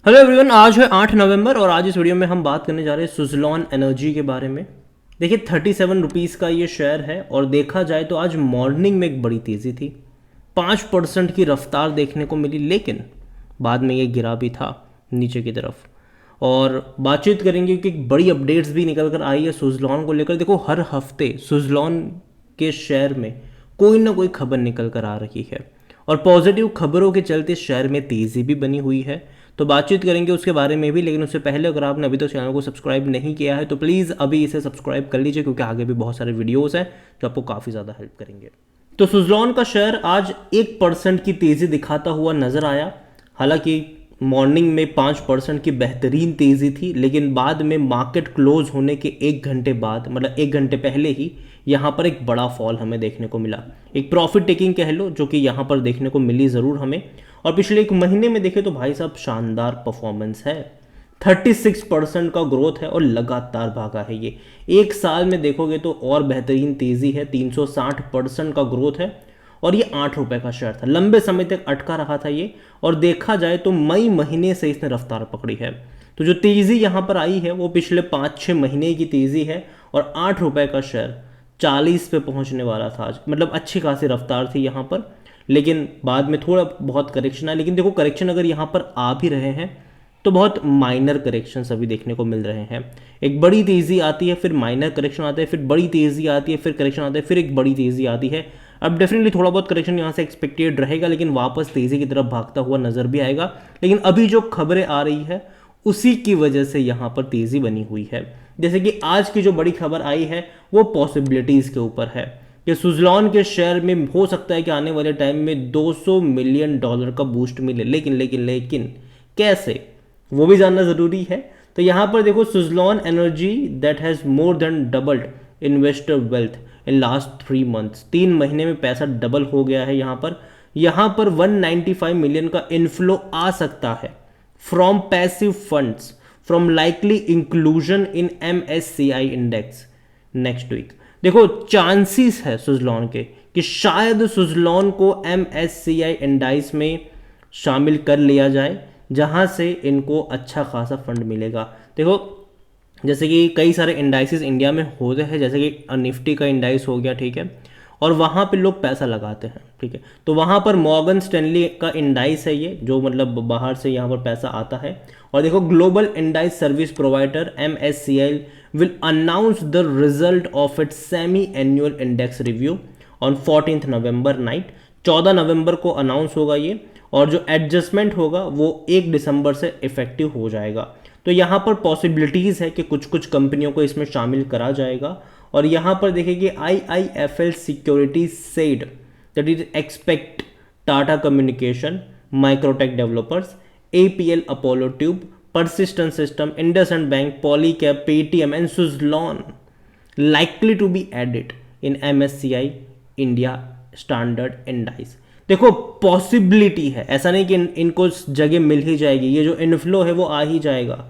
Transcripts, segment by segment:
Hello everyone, आज है 8 नवंबर और आज इस वीडियो में हम बात करने जा रहे हैं सुजलॉन एनर्जी के बारे में। देखिए 37 रुपीज़ का ये शेयर है और देखा जाए तो आज मॉर्निंग में एक बड़ी तेज़ी थी। 5% की रफ्तार देखने को मिली, लेकिन बाद में ये गिरा भी था नीचे की तरफ। और बातचीत करेंगे कि एक बड़ी अपडेट्स भी निकल कर आई है सुजलॉन को लेकर। देखो हर हफ्ते सुजलॉन के शेयर में कोई ना कोई खबर निकल कर आ रही है और पॉजिटिव खबरों के चलते शेयर में तेज़ी भी बनी हुई है। तो बातचीत करेंगे उसके बारे में भी, लेकिन उससे पहले अगर आपने अभी तो चैनल को सब्सक्राइब नहीं किया है तो प्लीज़ अभी इसे सब्सक्राइब कर लीजिए, क्योंकि आगे भी बहुत सारे वीडियोस हैं जो आपको काफ़ी ज़्यादा हेल्प करेंगे। तो सुजलॉन का शेयर आज 1% की तेज़ी दिखाता हुआ नजर आया। हालांकि मॉर्निंग में 5% की बेहतरीन तेज़ी थी, लेकिन बाद में मार्केट क्लोज होने के 1 घंटे बाद, मतलब 1 घंटे पहले ही यहाँ पर एक बड़ा फॉल हमें देखने को मिला। एक प्रॉफिट टेकिंग कह लो जो कि यहाँ पर देखने को मिली ज़रूर हमें। और पिछले 1 महीने में देखें तो भाई साहब शानदार परफॉर्मेंस है। 36% का ग्रोथ है और लगातार भागा है ये। एक साल में देखोगे तो और बेहतरीन तेज़ी है, 360% का ग्रोथ है। और ये 8 रुपए का शेयर था, लंबे समय तक अटका रहा था ये। और देखा जाए तो मई महीने से इसने रफ्तार पकड़ी है। तो जो तेज़ी यहाँ पर आई है वो पिछले 5-6 महीने की तेज़ी है। और 8 रुपए का शेयर 40 पे पहुँचने वाला था आज, मतलब अच्छी खासी रफ्तार थी यहाँ पर। लेकिन बाद में थोड़ा बहुत करेक्शन है, लेकिन देखो करेक्शन अगर यहाँ पर आ भी रहे हैं तो बहुत माइनर करेक्शंस अभी देखने को मिल रहे हैं। एक बड़ी तेज़ी आती है, फिर माइनर करेक्शन आता है, फिर बड़ी तेज़ी आती है, फिर करेक्शन आता है, फिर एक बड़ी तेज़ी आती है। अब डेफिनेटली थोड़ा बहुत करेक्शन यहाँ से एक्सपेक्टेड रहेगा, लेकिन वापस तेज़ी की तरफ भागता हुआ नजर भी आएगा। लेकिन अभी जो खबरें आ रही है उसी की वजह से यहाँ पर तेज़ी बनी हुई है। जैसे कि आज की जो बड़ी खबर आई है वो पॉसिबिलिटीज़ के ऊपर है कि सुजलॉन के शेयर में हो सकता है कि आने वाले टाइम में $200 मिलियन का बूस्ट मिले। लेकिन कैसे, वो भी जानना ज़रूरी है। तो यहाँ पर देखो, Suzlon energy that has more than doubled investor wealth in last 3 months. 3 महीने में पैसा डबल हो गया है यहाँ पर 195 मिलियन का इनफ्लो आ सकता है from passive funds from likely inclusion in MSCI index next week. देखो चांसेस है सुजलॉन के कि शायद सुजलॉन को MSCI इंडाइस में शामिल कर लिया जाए, जहां से इनको अच्छा खासा फंड मिलेगा। देखो जैसे कि कई सारे इंडाइसिस इंडिया में होते हैं, जैसे कि निफ्टी का इंडाइस हो गया, ठीक है, और वहाँ पे लोग पैसा लगाते हैं, ठीक है। तो वहाँ पर मॉर्गन स्टैनली का इंडाइस है ये, जो मतलब बाहर से यहाँ पर पैसा आता है। और देखो global indices service provider MSCI will announce the result of its semi-annual index review on 14th November night. 14 नवंबर को अनाउंस होगा ये, और जो एडजस्टमेंट होगा वो 1 दिसंबर से इफेक्टिव हो जाएगा। तो यहाँ पर पॉसिबिलिटीज़ है कि कुछ कुछ कंपनियों को इसमें शामिल करा जाएगा। और यहाँ पर देखिए कि IIFL securities said that is expect Tata communication, Microtek developers, APL Apollo tube, Persistent System, IndusInd Bank, Polycab, Paytm and Suzlon likely to be added in MSCI India Standard Index। देखो पॉसिबिलिटी है, ऐसा नहीं कि इनको जगह मिल ही जाएगी, ये जो इनफ्लो है वो आ ही जाएगा,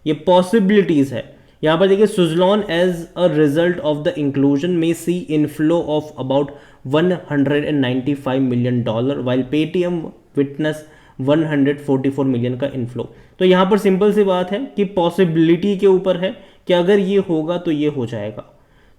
ये पॉसिबिलिटीज है। यहाँ पर देखिए Suzlon as a result of the inclusion may see inflow of about $195 million, while Paytm witness 144 million का इनफ्लो। तो यहाँ पर सिंपल सी बात है कि पॉसिबिलिटी के ऊपर है कि अगर ये होगा तो ये हो जाएगा।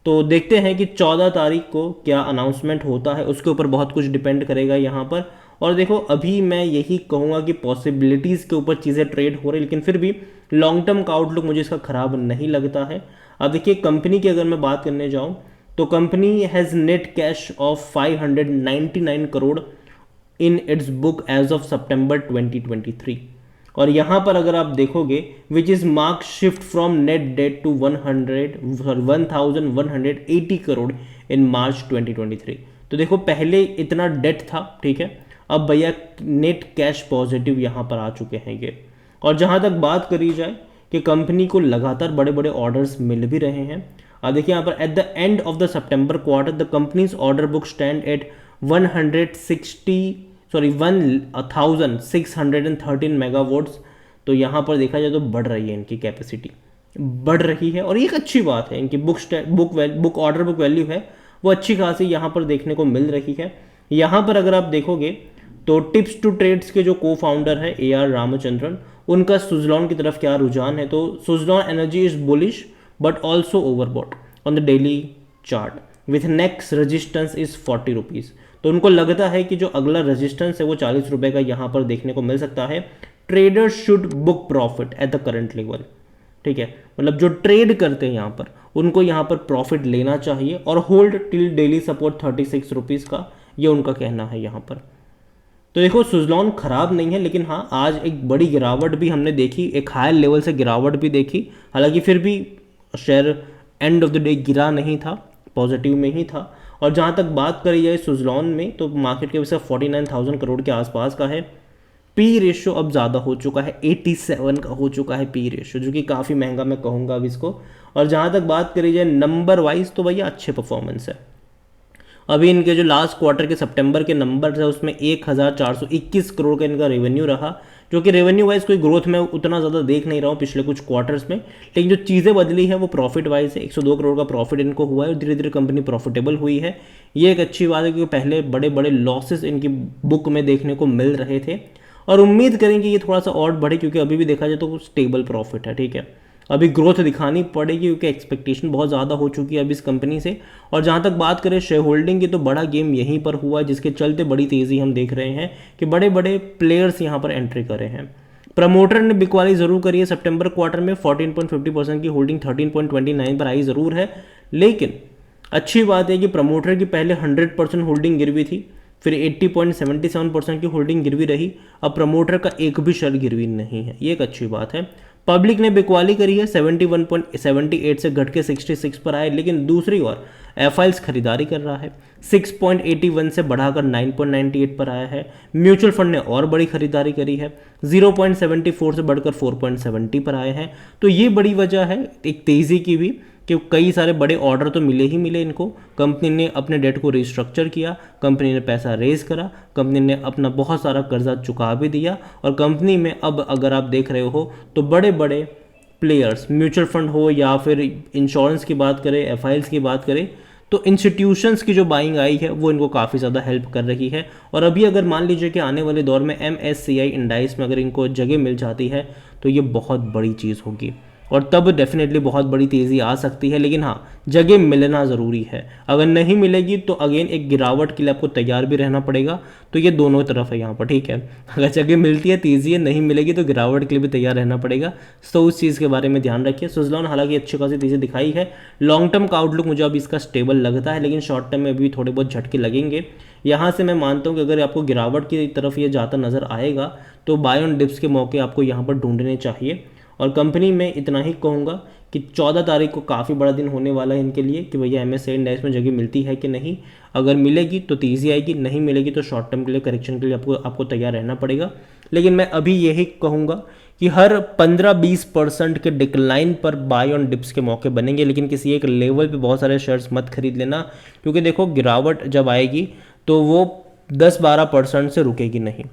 तो देखते हैं कि 14 तारीख को क्या अनाउंसमेंट होता है, उसके ऊपर बहुत कुछ डिपेंड करेगा यहाँ पर। और देखो अभी मैं यही कहूँगा कि पॉसिबिलिटीज़ के ऊपर चीज़ें ट्रेड हो रही, लेकिन फिर भी लॉन्ग टर्म का आउटलुक मुझे इसका ख़राब नहीं लगता है। अब देखिए कंपनी की अगर मैं बात करने जाऊँ तो company has net cash of 599 crore in its book as of सितंबर 2023। और यहाँ पर अगर आप देखोगे which is mark shift from net debt to 1180 crore in March 2023। तो देखो पहले इतना डेट था, ठीक है, अब भैया नेट कैश पॉजिटिव यहाँ पर आ चुके हैं ये। और जहाँ तक बात करी जाए कि कंपनी को लगातार बड़े बड़े ऑर्डर्स मिल भी रहे हैं। देखिए यहाँ पर at the end of the September quarter the companies order book stand at 1613 megawatts. तो यहाँ पर देखा जाए तो बढ़ रही है, इनकी कैपेसिटी बढ़ रही है और ये एक अच्छी बात है। इनकी बुक ऑर्डर बुक वैल्यू है वो अच्छी खासी यहाँ पर देखने को मिल रही है। यहाँ पर अगर आप देखोगे तो टिप्स टू ट्रेड्स के जो को फाउंडर है AR रामचंद्रन, उनका सुजलॉन की तरफ क्या रुझान है। तो Suzlon energy is bullish but also overbought on the daily chart with next resistance is 40 rupees. तो उनको लगता है कि जो अगला रेजिस्टेंस है वो 40 रुपये का यहाँ पर देखने को मिल सकता है। Traders should book profit at the current level, ठीक है, मतलब जो ट्रेड करते हैं यहाँ पर उनको यहाँ पर प्रॉफिट लेना चाहिए और hold till daily support 36 rupees का, ये उनका कहना है यहाँ पर। तो देखो सुजलॉन खराब नहीं है, लेकिन हाँ आज एक बड़ी गिरावट भी हमने देखी, एक हायर लेवल से गिरावट भी देखी। हालांकि फिर भी share end of the day गिरा नहीं था, पॉजिटिव में ही था। और जहाँ तक बात करी जाए सुजलॉन में तो मार्केट के वैसे 49,000 करोड़ के आसपास का है। पी रेशियो अब ज़्यादा हो चुका है, 87 का हो चुका है पी रेशियो, जो कि काफ़ी महंगा मैं कहूँगा अब इसको। और जहाँ तक बात करी जाए नंबर वाइज तो भैया अच्छे परफॉर्मेंस है। अभी इनके जो लास्ट क्वार्टर के सितंबर के नंबर है उसमें 1421 करोड़ का इनका रेवेन्यू रहा, जो कि रेवेन्यू वाइज कोई ग्रोथ में उतना ज़्यादा देख नहीं रहा हूँ पिछले कुछ क्वार्टर्स में। लेकिन जो चीज़ें बदली है वो प्रॉफिट वाइज है, 102 करोड़ का प्रॉफिट इनको हुआ है और धीरे धीरे कंपनी प्रॉफिटेबल हुई है। ये एक अच्छी बात है क्योंकि पहले बड़े बड़े लॉसेस इनकी बुक में देखने को मिल रहे थे और उम्मीद करेंगे ये थोड़ा सा और बढ़े, क्योंकि अभी भी देखा जाए तो स्टेबल प्रॉफिट है, ठीक है। अभी ग्रोथ दिखानी पड़ेगी क्योंकि एक्सपेक्टेशन बहुत ज़्यादा हो चुकी है अभी इस कंपनी से। और जहाँ तक बात करें शेयर होल्डिंग की तो बड़ा गेम यहीं पर हुआ है, जिसके चलते बड़ी तेज़ी हम देख रहे हैं कि बड़े बड़े प्लेयर्स यहाँ पर एंट्री करे हैं। प्रमोटर ने बिकवाली ज़रूर करी है, सितंबर क्वार्टर में 14.50% की होल्डिंग 13.29 पर आई ज़रूर है। लेकिन अच्छी बात है कि प्रमोटर की पहले 100% होल्डिंग गिरवी थी, फिर 80.77% की होल्डिंग गिरवी रही, अब प्रमोटर का एक भी शेयर गिरवी नहीं है, ये एक अच्छी बात है। पब्लिक ने बिकवाली करी है, 71.78 से घट के 66 पर आए। लेकिन दूसरी ओर एफआईएल्स खरीदारी कर रहा है, 6.81 से बढ़ाकर 9.98 पर आया है। म्यूचुअल फंड ने और बड़ी खरीदारी करी है, 0.74 से बढ़कर 4.70 पर आए हैं। तो ये बड़ी वजह है एक तेज़ी की भी कि कई सारे बड़े ऑर्डर तो मिले ही मिले इनको। कंपनी ने अपने डेट को रिस्ट्रक्चर किया, कंपनी ने पैसा रेज करा, कंपनी ने अपना बहुत सारा कर्जा चुका भी दिया और कंपनी में अब अगर आप देख रहे हो तो बड़े बड़े प्लेयर्स, म्यूचुअल फंड हो या फिर इंश्योरेंस की बात करें, एफआईएल्स की बात करें, तो इंस्टीट्यूशंस की जो बाइंग आई है वो इनको काफ़ी ज़्यादा हेल्प कर रही है। और अभी अगर मान लीजिए कि आने वाले दौर में MSCI इंडाइस में अगर इनको जगह मिल जाती है तो ये बहुत बड़ी चीज़ होगी और तब डेफिनेटली बहुत बड़ी तेज़ी आ सकती है। लेकिन हाँ, जगह मिलना ज़रूरी है, अगर नहीं मिलेगी तो अगेन एक गिरावट के लिए आपको तैयार भी रहना पड़ेगा। तो ये दोनों तरफ है यहाँ पर, ठीक है। अगर जगह मिलती है, तेज़ी है, नहीं मिलेगी तो गिरावट के लिए भी तैयार रहना पड़ेगा। तो उस चीज़ के बारे में ध्यान रखिए। सुजलॉन हालांकि अच्छी खासी तेज़ी दिखाई है, लॉन्ग टर्म का आउटलुक मुझे अब इसका स्टेबल लगता है, लेकिन शॉर्ट टर्म में भी थोड़े बहुत झटके लगेंगे। यहाँ से मैं मानता हूँ कि अगर आपको गिरावट की तरफ ये जाता नज़र आएगा तो बाय ऑन डिप्स के मौके आपको यहाँ पर ढूंढने चाहिए। और कंपनी में इतना ही कहूँगा कि 14 तारीख को काफ़ी बड़ा दिन होने वाला है इनके लिए कि भैया MSCI इंडेक्स में जगह मिलती है कि नहीं। अगर मिलेगी तो तेज़ी आएगी, नहीं मिलेगी तो शॉर्ट टर्म के लिए, करेक्शन के लिए आपको तैयार रहना पड़ेगा। लेकिन मैं अभी यही कहूँगा कि हर 15-20% के डिक्लाइन पर बाय ऑन डिप्स के मौके बनेंगे, लेकिन किसी एक लेवल पे बहुत सारे शेयर्स मत खरीद लेना, क्योंकि देखो गिरावट जब आएगी तो वो 10-12% से रुकेगी नहीं,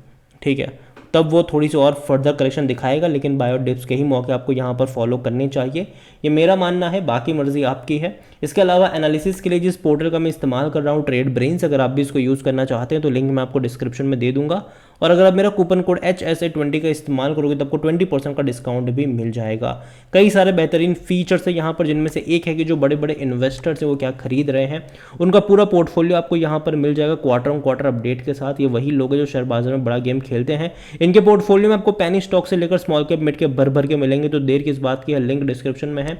ठीक है। तब वो थोड़ी सी और फर्दर करेक्शन दिखाएगा, लेकिन बायो डिप्स के ही मौके आपको यहाँ पर फॉलो करने चाहिए, ये मेरा मानना है, बाकी मर्जी आपकी है। इसके अलावा एनालिसिस के लिए जिस पोर्टल का मैं इस्तेमाल कर रहा हूँ ट्रेड ब्रेन्स, अगर आप भी इसको यूज़ करना चाहते हैं तो लिंक मैं आपको डिस्क्रिप्शन में दे दूंगा। और अगर आप मेरा कूपन कोड HSA20 का इस्तेमाल करोगे तो आपको 20% का डिस्काउंट भी मिल जाएगा। कई सारे बेहतरीन फीचर्स है यहाँ पर, जिनमें से एक है कि जो बड़े बड़े इन्वेस्टर्स हैं वो क्या खरीद रहे हैं, उनका पूरा पोर्टफोलियो आपको यहाँ पर मिल जाएगा क्वार्टर ऑन क्वार्टर अपडेट के साथ। ये वही लोग हैं जो शेयर बाजार में बड़ा गेम खेलते हैं। इनके पोर्टफोलियो में आपको पेनी स्टॉक से लेकर स्मॉल कैप मिड कैप भर के मिलेंगे, तो देर किस बात की है, लिंक डिस्क्रिप्शन में है।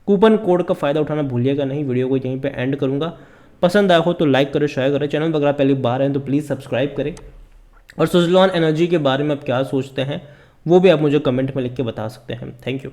कूपन कोड का फायदा उठाना भूलिएगा नहीं। वीडियो को यहीं पे एंड करूंगा, पसंद आया हो तो लाइक करें, शेयर करें, चैनल पर अगर आप पहली बार हैं तो प्लीज़ सब्सक्राइब करें। और सुजलॉन एनर्जी के बारे में आप क्या सोचते हैं वो भी आप मुझे कमेंट में लिख के बता सकते हैं। Thank you.